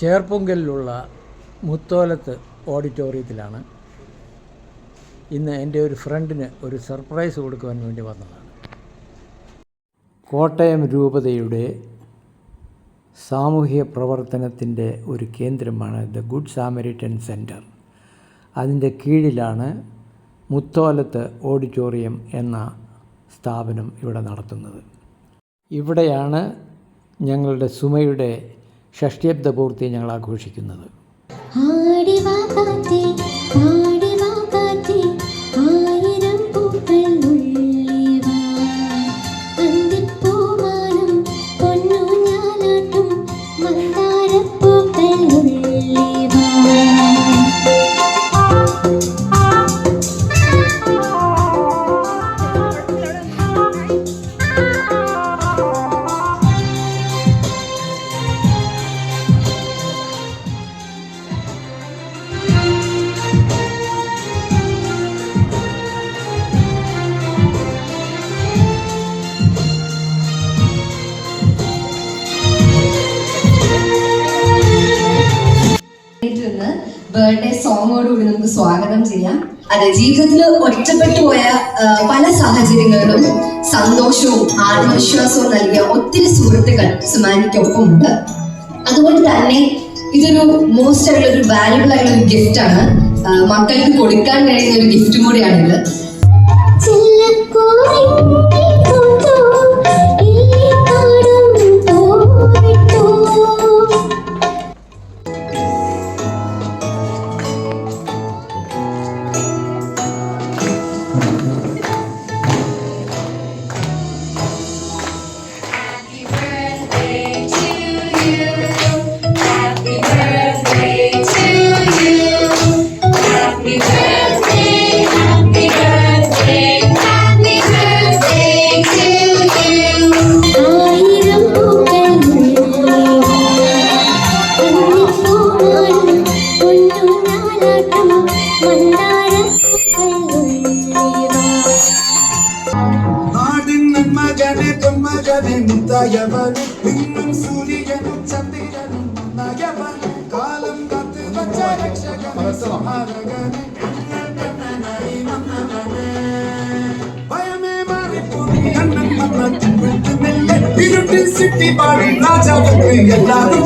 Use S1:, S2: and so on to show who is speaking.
S1: ചേർപ്പുങ്കലിലുള്ള മുത്തോലത്ത് ഓഡിറ്റോറിയത്തിലാണ്. ഇന്ന് എൻ്റെ ഒരു ഫ്രണ്ടിന് ഒരു സർപ്രൈസ് കൊടുക്കുവാൻ വേണ്ടി വന്നതാണ്. കോട്ടയം രൂപതയുടെ സാമൂഹ്യ പ്രവർത്തനത്തിൻ്റെ ഒരു കേന്ദ്രമാണ് ദ ഗുഡ് സാമരിറ്റൻ സെൻറ്റർ. അതിൻ്റെ കീഴിലാണ് മുത്തോലത്ത് ഓഡിറ്റോറിയം എന്ന സ്ഥാപനം ഇവിടെ നടത്തുന്നത്. ഇവിടെയാണ് ഞങ്ങളുടെ സുമയുടെ ഷഷ്ഠ്യബ്ദ പൂർത്തി ഞങ്ങൾ ആഘോഷിക്കുന്നത്.
S2: ബർത്ത്ഡേ സോങ്ങോടുകൂടി നമുക്ക് സ്വാഗതം ചെയ്യാം. അതെ, ജീവിതത്തിൽ ഒറ്റപ്പെട്ടു പോയ പല സാഹചര്യങ്ങളിലും സന്തോഷവും ആത്മവിശ്വാസവും നൽകിയ ഒത്തിരി സുഹൃത്തുക്കൾ സുമാനിക്കൊപ്പം ഉണ്ട്. അതുകൊണ്ട് തന്നെ ഇതൊരു മോസ്റ്റ് ആയിട്ടുള്ള ഒരു വാല്യുബിൾ ആയിട്ടുള്ള ഒരു ഗിഫ്റ്റ് ആണ്. മക്കൾക്ക് കൊടുക്കാൻ കഴിയുന്ന ഒരു ഗിഫ്റ്റും കൂടിയാണിത്.
S3: സിറ്റി പാടി രാജാവ് എല്ലാവരും